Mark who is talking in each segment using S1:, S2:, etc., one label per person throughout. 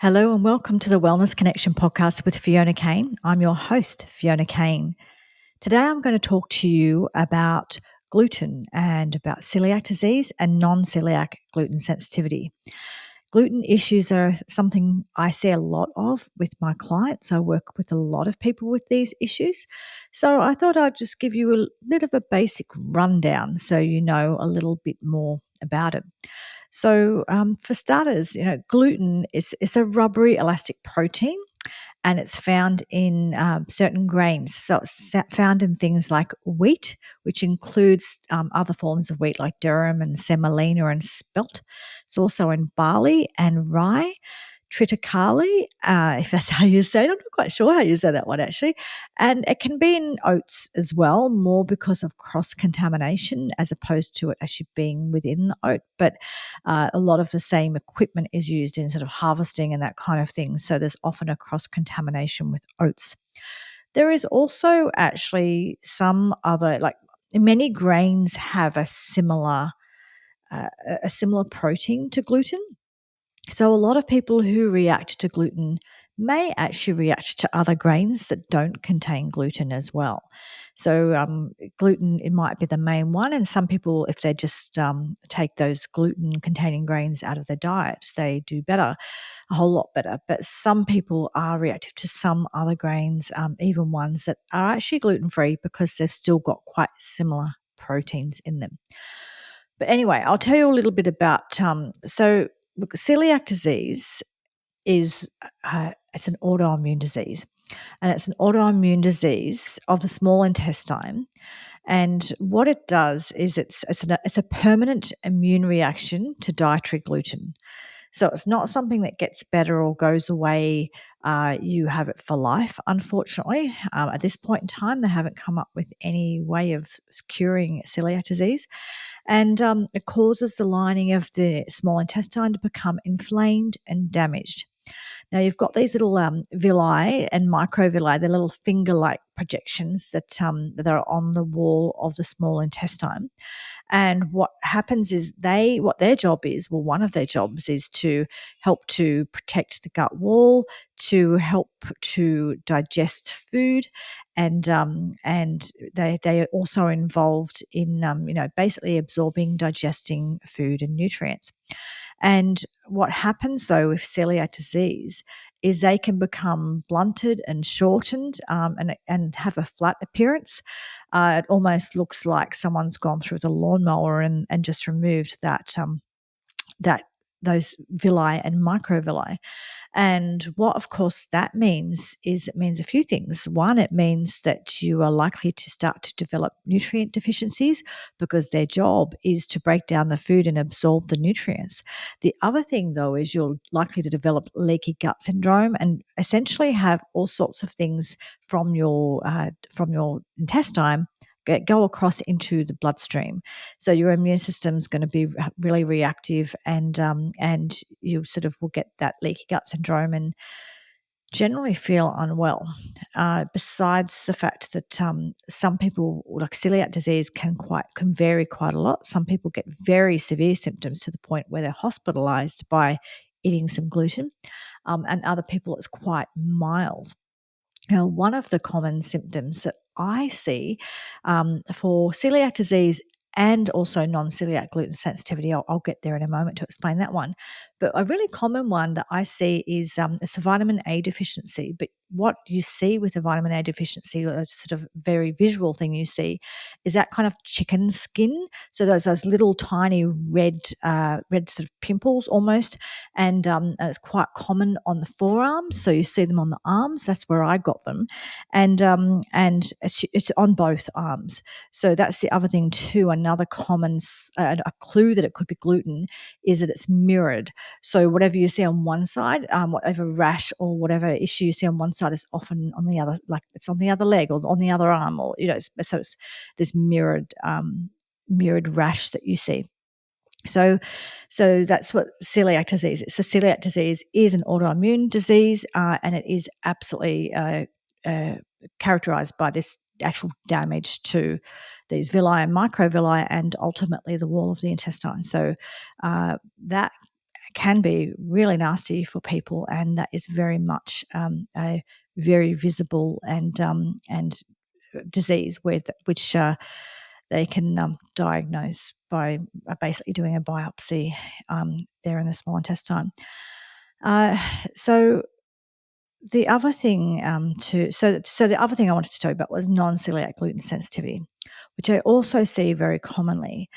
S1: Hello and welcome to the Wellness Connection podcast with Fiona Kane. I'm your host, Fiona Kane. Today I'm going to talk to you about gluten and about celiac disease and non-celiac gluten sensitivity. Gluten issues are something I see a lot of with my clients. I work with a lot of people with these issues. So I thought I'd just give you a bit of a basic rundown so you know a little bit more about it. So, for starters, gluten is a rubbery elastic protein and it's found in certain grains. So it's found in things like wheat, which includes other forms of wheat like durum and semolina and spelt. It's also in barley and rye, triticale, if that's how you say it. I'm not quite sure how you say that one actually. And it can be in oats as well, more because of cross-contamination as opposed to it actually being within the oat. But a lot of the same equipment is used in sort of harvesting and that kind of thing. So there's often a cross-contamination with oats. There is also actually some other, like many grains have a similar protein to gluten. So a lot of people who react to gluten may actually react to other grains that don't contain gluten as well. So gluten, it might be the main one, and some people, if they just take those gluten-containing grains out of their diet, they do better, a whole lot better. But some people are reactive to some other grains, even ones that are actually gluten-free because they've still got quite similar proteins in them. But anyway, I'll tell you a little bit about look, celiac disease is it's an autoimmune disease, and it's an autoimmune disease of the small intestine. And what it does is it's a permanent immune reaction to dietary gluten. So it's not something that gets better or goes away. You have it for life, unfortunately. At this point in time, they haven't come up with any way of curing celiac disease. And it causes the lining of the small intestine to become inflamed and damaged. Now, you've got these little villi and microvilli, they're little finger-like projections that are on the wall of the small intestine. And what happens is one of their jobs is to help to protect the gut wall, to help to digest food, and they are also involved in basically absorbing, digesting food and nutrients. And what happens though with celiac disease is they can become blunted and shortened and have a flat appearance. It almost looks like someone's gone through the lawnmower and just removed that those villi and microvilli. And what, of course, that means is it means a few things. One, it means that you are likely to start to develop nutrient deficiencies because their job is to break down the food and absorb the nutrients. The other thing, though, is you're likely to develop leaky gut syndrome and essentially have all sorts of things from your intestine go across into the bloodstream. So your immune system is going to be really reactive, and you sort of will get that leaky gut syndrome and generally feel unwell. Besides the fact that some people, like celiac disease, can vary quite a lot. Some people get very severe symptoms to the point where they're hospitalized by eating some gluten, and other people it's quite mild. Now, one of the common symptoms that I see for celiac disease and also non-celiac gluten sensitivity, I'll get there in a moment to explain that one. But a really common one that I see is it's a vitamin A deficiency. But what you see with a vitamin A deficiency, a sort of very visual thing you see, is that kind of chicken skin. So there's those little tiny red sort of pimples almost, and it's quite common on the forearms. So you see them on the arms. That's where I got them, and it's on both arms. So that's the other thing too. Another common a clue that it could be gluten is that it's mirrored. So whatever you see on one side, whatever rash or whatever issue you see on one side is often on the other, like it's on the other leg or on the other arm, or so it's this mirrored rash that you see. So that's what celiac disease is. So celiac disease is an autoimmune disease, and it is absolutely characterized by this actual damage to these villi and microvilli and ultimately the wall of the intestine. So that can be really nasty for people, and that is very much a very visible and disease which they can diagnose by basically doing a biopsy there in the small intestine. Uh, so the other thing so the other thing I wanted to tell you about was non-celiac gluten sensitivity, which I also see very commonly.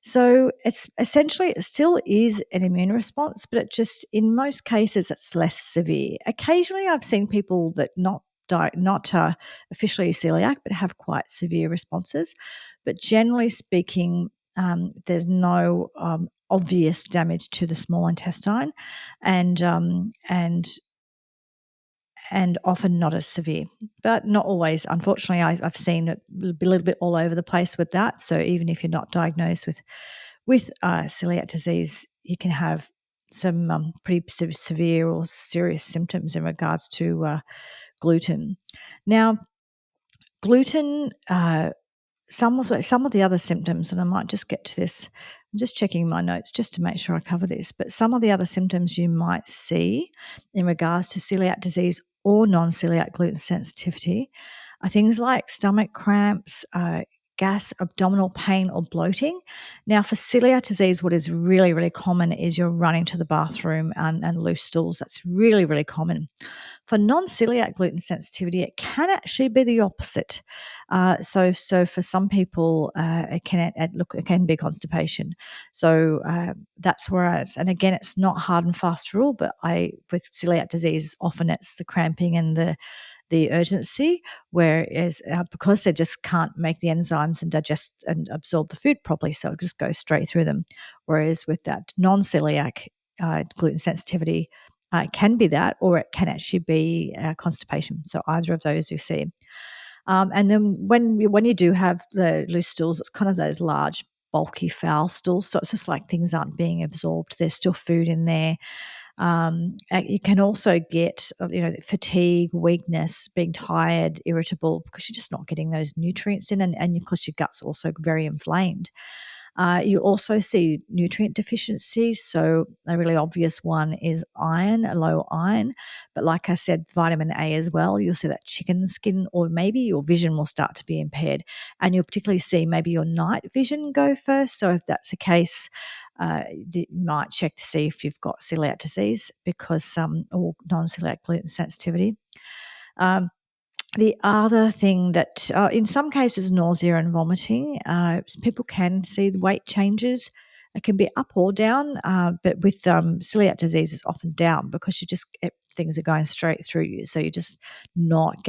S1: So it's essentially it still is an immune response, but it just in most cases it's less severe. Occasionally, I've seen people that not officially celiac but have quite severe responses. But generally speaking, there's no obvious damage to the small intestine, and and often not as severe, but not always. Unfortunately, I've seen it be a little bit all over the place with that. So even if you're not diagnosed with celiac disease, you can have some pretty severe or serious symptoms in regards to gluten. Now, gluten. Some of the other symptoms, and I might just get to this. I'm just checking my notes just to make sure I cover this. But some of the other symptoms you might see in regards to celiac disease or non-celiac gluten sensitivity are things like stomach cramps, gas, abdominal pain, or bloating. Now, for celiac disease, what is really, really common is you're running to the bathroom and loose stools. That's really, really common. For non-celiac gluten sensitivity, it can actually be the opposite. So for some people, it can be constipation. So that's where and again, it's not hard and fast rule, but with celiac disease, often it's the cramping and the urgency, whereas because they just can't make the enzymes and digest and absorb the food properly, so it just goes straight through them. Whereas with that non-celiac gluten sensitivity, it can be that, or it can actually be constipation. So either of those you see. And then when you do have the loose stools, it's kind of those large, bulky, foul stools. So it's just like things aren't being absorbed. There's still food in there. You can also get, fatigue, weakness, being tired, irritable, because you're just not getting those nutrients in, and of course your gut's also very inflamed. You also see nutrient deficiencies. So a really obvious one is iron, a low iron. But like I said, vitamin A as well. You'll see that chicken skin, or maybe your vision will start to be impaired. And you'll particularly see maybe your night vision go first. So if that's the case, you might check to see if you've got celiac disease or non-celiac gluten sensitivity. The other thing that, in some cases, nausea and vomiting, people can see the weight changes. It can be up or down, but with celiac disease, it's often down because things are going straight through you. So you're just not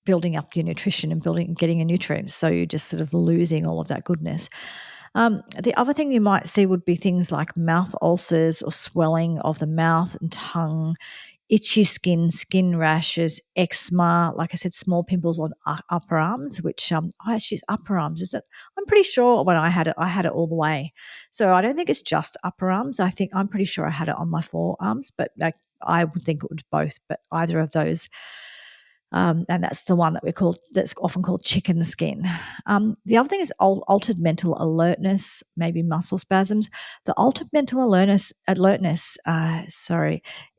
S1: building up your nutrition and getting your nutrients. So you're just sort of losing all of that goodness. The other thing you might see would be things like mouth ulcers or swelling of the mouth and tongue, itchy skin rashes, eczema, like I said, small pimples on upper arms, which actually upper arms, is it? I'm pretty sure when I had it all the way. So I don't think it's just upper arms. I'm pretty sure I had it on my forearms, but I would think it would both, but either of those. And that's the one that's often called chicken skin. The other thing is altered mental alertness, maybe muscle spasms. The altered mental alertness,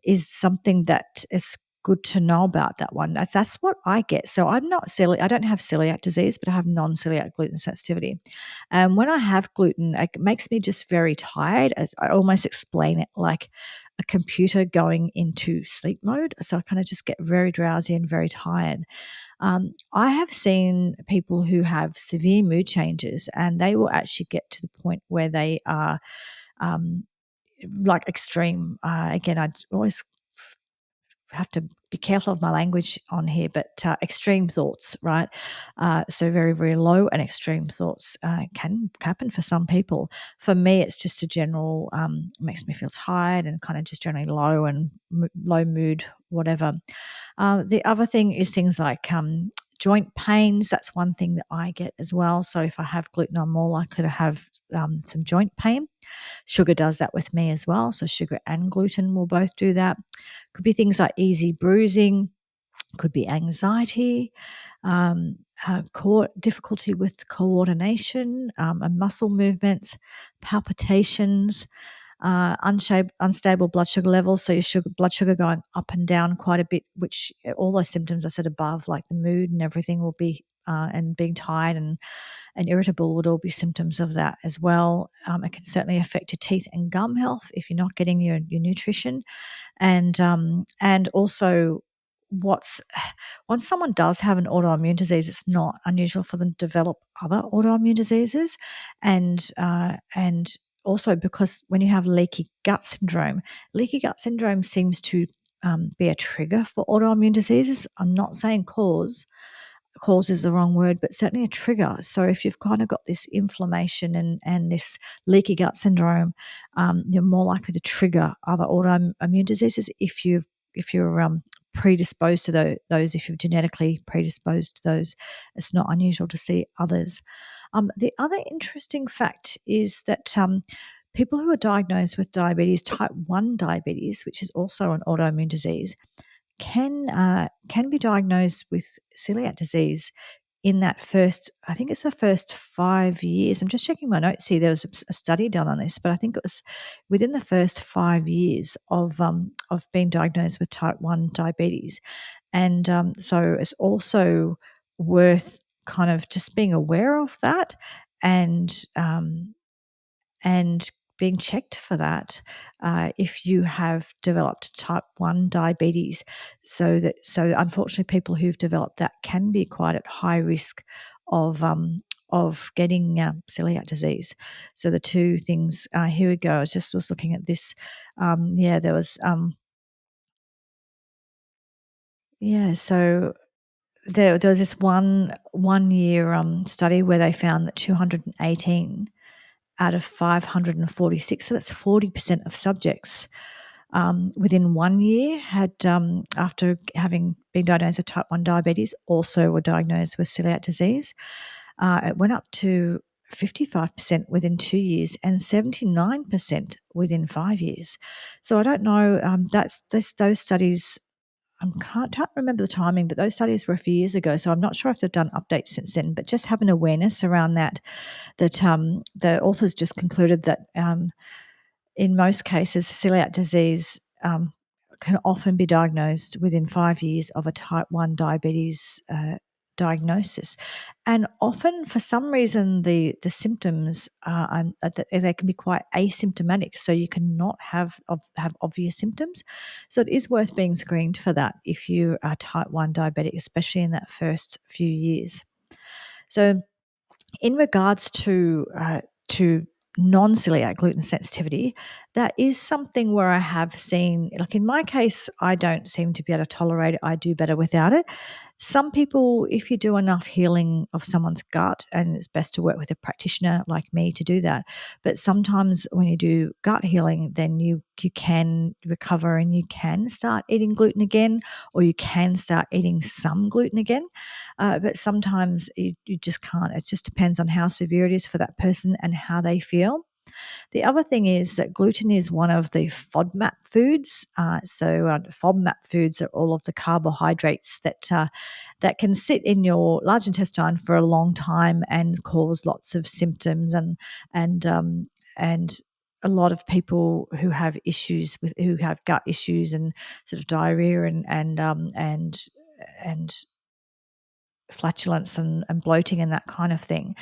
S1: is something that is good to know about. That one. That's what I get. So I don't have celiac disease, but I have non-celiac gluten sensitivity. And when I have gluten, it makes me just very tired. As I almost explain it like a computer going into sleep mode. So I kind of just get very drowsy and very tired. I have seen people who have severe mood changes, and they will actually get to the point where they are like extreme. Again, I always have to be careful of my language on here, but extreme thoughts, right? So very, very low and extreme thoughts can happen for some people. For me, it's just a general, makes me feel tired and kind of just generally low and low mood, whatever. The other thing is things like joint pains. That's one thing that I get as well. So if I have gluten, I'm more likely to have some joint pain. Sugar does that with me as well. So sugar and gluten will both do that. Could be things like easy bruising, could be anxiety, difficulty with coordination and muscle movements, palpitations, unstable blood sugar levels, so your blood sugar going up and down quite a bit, which all those symptoms I said above, like the mood and everything, will be and being tired and irritable would all be symptoms of that as well. It can certainly affect your teeth and gum health if you're not getting your nutrition, and also what's once someone does have an autoimmune disease, it's not unusual for them to develop other autoimmune diseases, and also because when you have leaky gut syndrome seems to be a trigger for autoimmune diseases. I'm not saying cause is the wrong word, but certainly a trigger. So if you've kind of got this inflammation and this leaky gut syndrome, you're more likely to trigger other autoimmune diseases if you're predisposed to those. If you're genetically predisposed to those, it's not unusual to see others. The other interesting fact is that people who are diagnosed with diabetes, type 1 diabetes, which is also an autoimmune disease, can be diagnosed with celiac disease in that first, I think it's the first 5 years. I'm just checking my notes here. There was a study done on this, but I think it was within the first 5 years of being diagnosed with type 1 diabetes. And so it's also worth kind of just being aware of that, and and being checked for that if you have developed type 1 diabetes. So unfortunately, people who've developed that can be quite at high risk of getting celiac disease. So the two things, here we go. I was looking at this. There was so there was this one year study where they found that 218 out of 546, so that's 40% of subjects within 1 year had, after having been diagnosed with type 1 diabetes, also were diagnosed with celiac disease. It went up to 55% within 2 years and 79% within 5 years. So I don't know, those studies, can't remember the timing, but those studies were a few years ago, so I'm not sure if they've done updates since then, but just have an awareness around that the authors just concluded that in most cases, celiac disease can often be diagnosed within 5 years of a type 1 diabetes diagnosis. And often, for some reason, the symptoms they can be quite asymptomatic, so you cannot have obvious symptoms. So it is worth being screened for that if you are type 1 diabetic, especially in that first few years. So in regards to non-celiac gluten sensitivity, that is something where I have seen, like in my case, I don't seem to be able to tolerate it. I do better without it. Some people, if you do enough healing of someone's gut, and it's best to work with a practitioner like me to do that. But sometimes when you do gut healing, then you can recover and you can start eating gluten again, or you can start eating some gluten again. But sometimes you just can't. It just depends on how severe it is for that person and how they feel. The other thing is that gluten is one of the FODMAP foods. FODMAP foods are all of the carbohydrates that can sit in your large intestine for a long time and cause lots of symptoms and a lot of people who have gut issues and sort of diarrhea and flatulence and bloating and that kind of thing,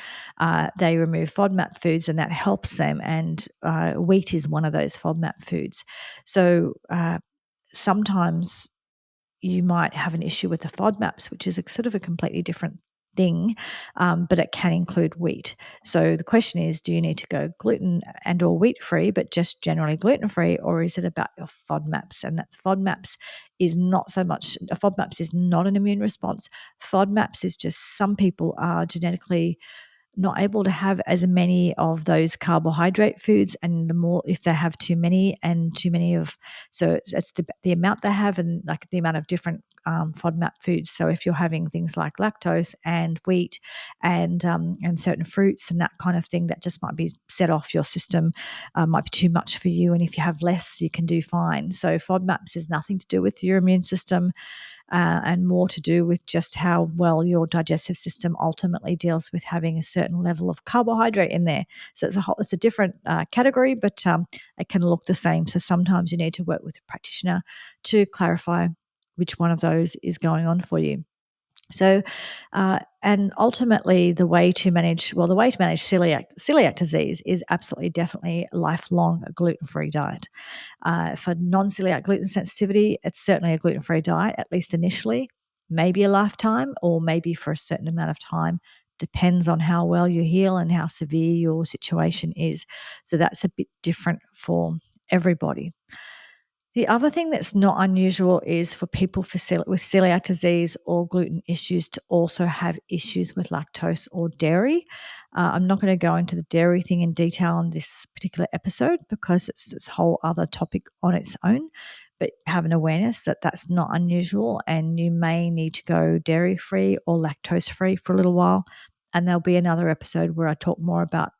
S1: they remove FODMAP foods and that helps them. And wheat is one of those FODMAP foods. So sometimes you might have an issue with the FODMAPs, which is a sort of a completely different thing, but it can include wheat. So the question is, do you need to go gluten and or wheat free, but just generally gluten free, or is it about your FODMAPs? And that's FODMAPs is not so much, FODMAPs is not an immune response. FODMAPs is just some people are genetically not able to have as many of those carbohydrate foods, and the more, if they have too many of, so it's the amount they have and like the amount of different FODMAP foods. So if you're having things like lactose and wheat and certain fruits and that kind of thing, that just might be set off your system, might be too much for you. And if you have less, you can do fine. So FODMAPs is nothing to do with your immune system, and more to do with just how well your digestive system ultimately deals with having a certain level of carbohydrate in there. So it's a different category, but it can look the same. So sometimes you need to work with a practitioner to clarify which one of those is going on for you. So, and ultimately, the way to manage celiac disease is absolutely definitely a lifelong gluten-free diet. For non-celiac gluten sensitivity, it's certainly a gluten-free diet, at least initially, maybe a lifetime, or maybe for a certain amount of time. Depends on how well you heal and how severe your situation is. So that's a bit different for everybody. The other thing that's not unusual is for people with celiac disease or gluten issues to also have issues with lactose or dairy. I'm not going to go into the dairy thing in detail in this particular episode because it's a whole other topic on its own. But have an awareness that that's not unusual, and you may need to go dairy free or lactose free for a little while. And there'll be another episode where I talk more about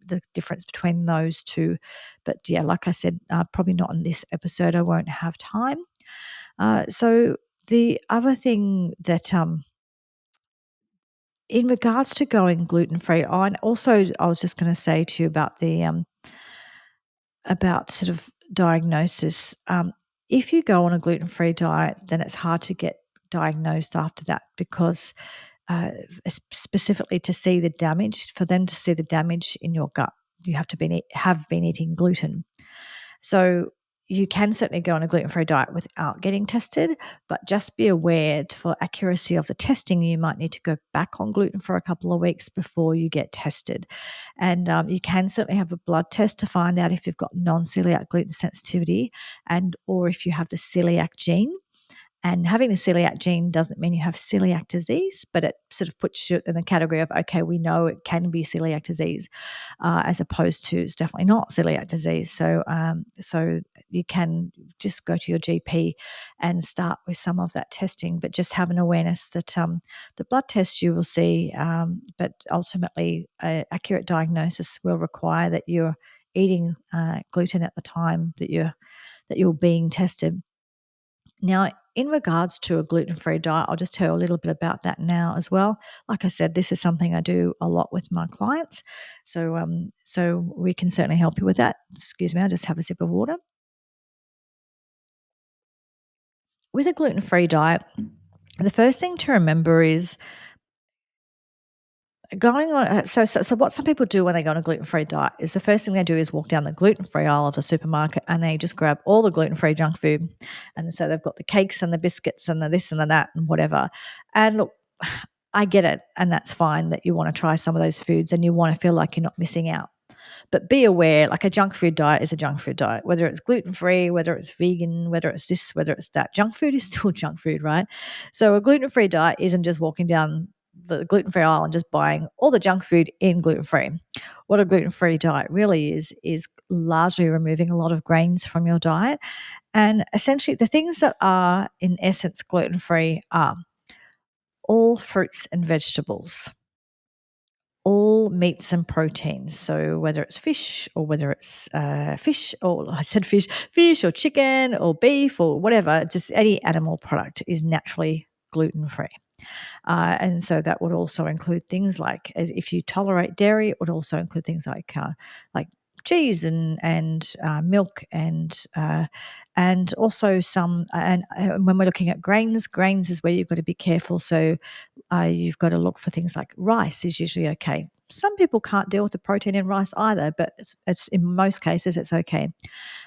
S1: the difference between those two. But yeah, like I said, probably not in this episode. I won't have time. So the other thing that, in regards to going gluten free, and also I was just going to say to you about about sort of diagnosis. If you go on a gluten free diet, then it's hard to get diagnosed after that because specifically to see the damage, for them to see the damage in your gut, you have been eating gluten. So you can certainly go on a gluten-free diet without getting tested, but just be aware for accuracy of the testing, you might need to go back on gluten for a couple of weeks before you get tested. And you can certainly have a blood test to find out if you've got non-celiac gluten sensitivity or if you have the celiac gene. And having the celiac gene doesn't mean you have celiac disease, but it sort of puts you in the category of, okay, we know it can be celiac disease, as opposed to it's definitely not celiac disease. So you can just go to your GP and start with some of that testing, but just have an awareness that the blood tests you will see, but ultimately accurate diagnosis will require that you're eating gluten at the time that you're being tested. Now, in regards to a gluten-free diet, I'll just tell you a little bit about that now as well. Like I said, this is something I do a lot with my clients, so we can certainly help you with that. Excuse me, I just have a sip of water. With a gluten-free diet, the first thing to remember is going on. So what some people do when they go on a gluten-free diet is the first thing they do is walk down the gluten-free aisle of the supermarket and they just grab all the gluten-free junk food. And so they've got the cakes and the biscuits and the this and the that and whatever. And look, I get it, and that's fine that you want to try some of those foods and you want to feel like you're not missing out. But be aware, like a junk food diet is a junk food diet, whether it's gluten-free, whether it's vegan, whether it's this, whether it's that. Junk food is still junk food, right? So a gluten-free diet isn't just walking down the gluten-free aisle and just buying all the junk food in gluten-free. What a gluten-free diet really is largely removing a lot of grains from your diet. And essentially the things that are in essence gluten-free are all fruits and vegetables, all meats and proteins. So whether it's fish or whether it's fish, or I said fish or chicken or beef or whatever, just any animal product is naturally gluten free. And so that would also include things like, as if you tolerate dairy, it would also include things like cheese and milk and also some. And when we're looking at grains is where you've got to be careful. So you've got to look for things like rice is usually okay. Some people can't deal with the protein in rice either, but it's in most cases it's okay.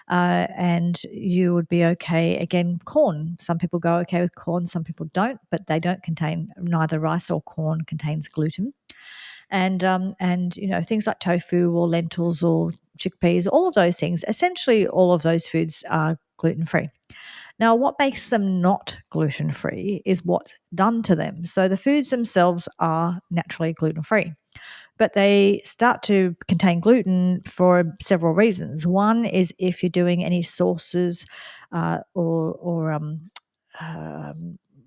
S1: And you would be okay. Again, corn. Some people go okay with corn, some people don't, but they don't contain, neither rice or corn contains gluten. And things like tofu or lentils or chickpeas, all of those things. Essentially, all of those foods are gluten free. Now, what makes them not gluten free is what's done to them. So the foods themselves are naturally gluten free, but they start to contain gluten for several reasons. One is if you're doing any sauces or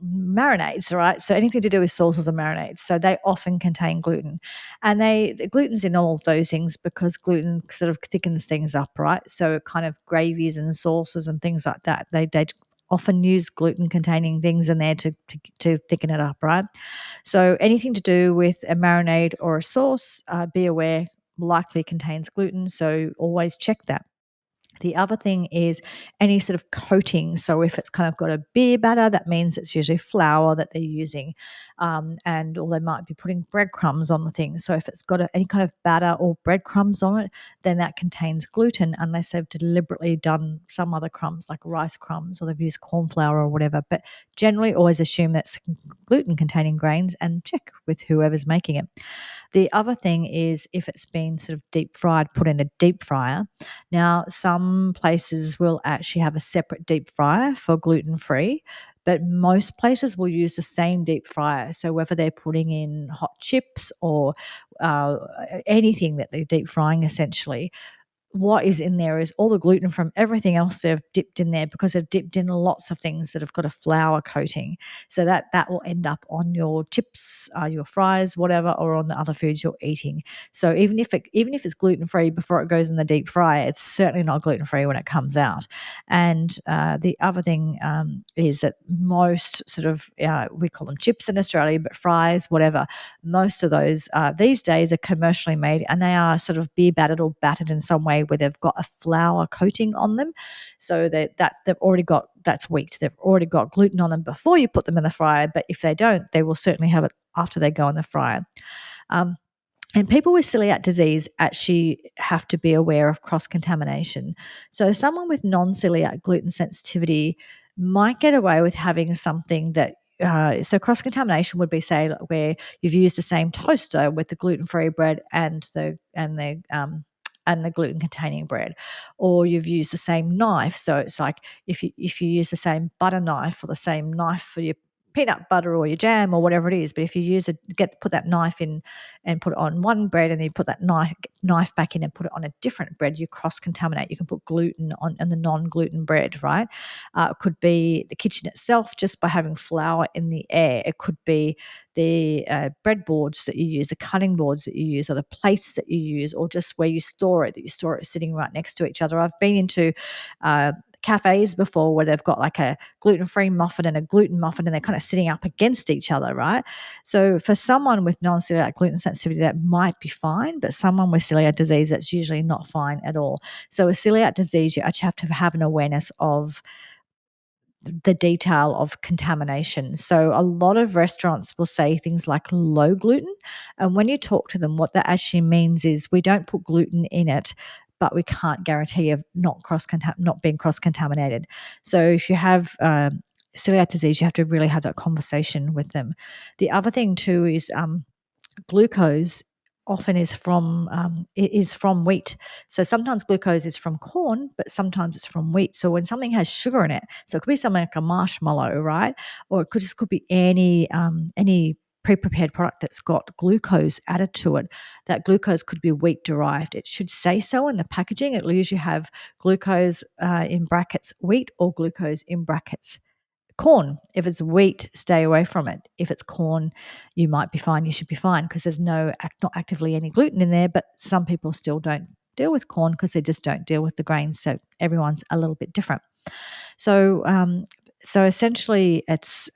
S1: marinades, right? So anything to do with sauces or marinades. So they often contain gluten. And the gluten's in all of those things because gluten sort of thickens things up, right? So kind of gravies and sauces and things like that, they often use gluten containing things in there to thicken it up, right? So anything to do with a marinade or a sauce, be aware, likely contains gluten. So always check that. The other thing is any sort of coating. So if it's kind of got a beer batter, that means it's usually flour that they're using, or they might be putting breadcrumbs on the thing. So if it's got any kind of batter or breadcrumbs on it, then that contains gluten, unless they've deliberately done some other crumbs like rice crumbs or they've used corn flour or whatever. But generally, always assume it's gluten-containing grains and check with whoever's making it. The other thing is if it's been sort of deep fried, put in a deep fryer. Now, some places will actually have a separate deep fryer for gluten free, but most places will use the same deep fryer. So whether they're putting in hot chips or uh, anything that they're deep frying, essentially, what is in there is all the gluten from everything else they've dipped in there because they've dipped in lots of things that have got a flour coating. So that will end up on your chips, your fries, whatever, or on the other foods you're eating. So even if it's gluten free before it goes in the deep fryer, it's certainly not gluten free when it comes out. And the other thing is that most sort of we call them chips in Australia, but fries, whatever, most of those these days are commercially made and they are sort of beer battered or battered in some way where they've got a flour coating on them. So they've already got, that's wheat. They've already got gluten on them before you put them in the fryer. But if they don't, they will certainly have it after they go in the fryer. Um, and people with celiac disease actually have to be aware of cross contamination. So, someone with non celiac gluten sensitivity might get away with having something that. So cross contamination would be, say, where you've used the same toaster with the gluten free bread and the gluten containing bread, or you've used the same knife. So it's like if you use the same butter knife or the same knife for your peanut butter or your jam or whatever it is, but if you put that knife in and put it on one bread and then you put that knife back in and put it on a different bread, you cross contaminate. You can put gluten on the non-gluten bread, right? It could be the kitchen itself just by having flour in the air. It could be the bread boards that you use, the cutting boards that you use, or the plates that you use, or just where you store it, that you store it sitting right next to each other. I've been into cafes before where they've got like a gluten-free muffin and a gluten muffin and they're kind of sitting up against each other, right? So for someone with non-celiac gluten sensitivity, that might be fine, but someone with celiac disease, that's usually not fine at all. So with celiac disease, you actually have to have an awareness of the detail of contamination. So a lot of restaurants will say things like low gluten. And when you talk to them, what that actually means is we don't put gluten in it, but we can't guarantee of not being cross contaminated. So if you have celiac disease, you have to really have that conversation with them. The other thing too is glucose often is from wheat. So sometimes glucose is from corn, but sometimes it's from wheat. So when something has sugar in it, so it could be something like a marshmallow, right? Or it could be any pre-prepared product that's got glucose added to it. That glucose could be wheat derived. It should say so in the packaging. It'll usually have glucose in brackets wheat or glucose in brackets corn. If it's wheat, stay away from it. If it's corn, you might be fine. You should be fine because there's not actively any gluten in there. But some people still don't deal with corn because they just don't deal with the grains. So everyone's a little bit different. So so essentially, it's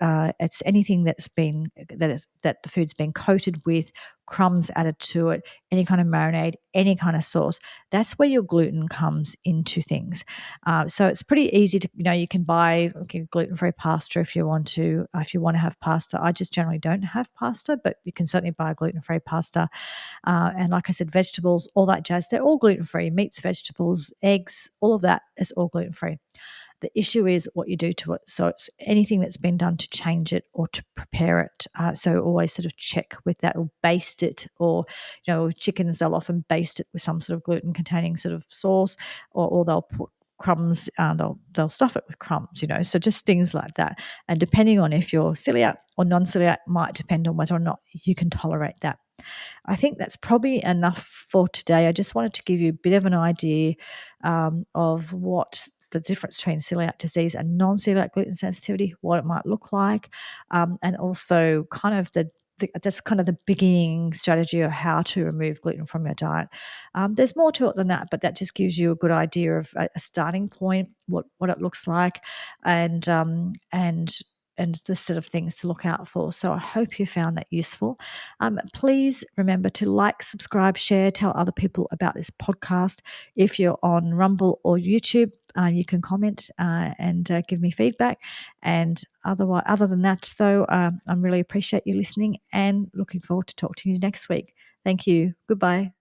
S1: anything that the food's been coated with crumbs added to it, any kind of marinade, any kind of sauce. That's where your gluten comes into things. So it's pretty easy to you can buy gluten-free pasta if you want to have pasta. I just generally don't have pasta, but you can certainly buy gluten-free pasta. And like I said, vegetables, all that jazz, they're all gluten-free. Meats, vegetables, eggs, all of that is all gluten-free. The issue is what you do to it. So it's anything that's been done to change it or to prepare it. So always sort of check with that or baste it, or chickens, they'll often baste it with some sort of gluten-containing sort of sauce, or they'll put crumbs. They'll stuff it with crumbs. So just things like that. And depending on if you're celiac or non-celiac, might depend on whether or not you can tolerate that. I think that's probably enough for today. I just wanted to give you a bit of an idea of what the difference between celiac disease and non-celiac gluten sensitivity, what it might look like, and also kind of that's kind of the beginning strategy of how to remove gluten from your diet. There's more to it than that, but that just gives you a good idea of a starting point, what it looks like, and the sort of things to look out for. So I hope you found that useful. Please remember to like, subscribe, share, tell other people about this podcast. If you're on Rumble or YouTube, you can comment and give me feedback. And other than that, though, I really appreciate you listening and looking forward to talking to you next week. Thank you. Goodbye.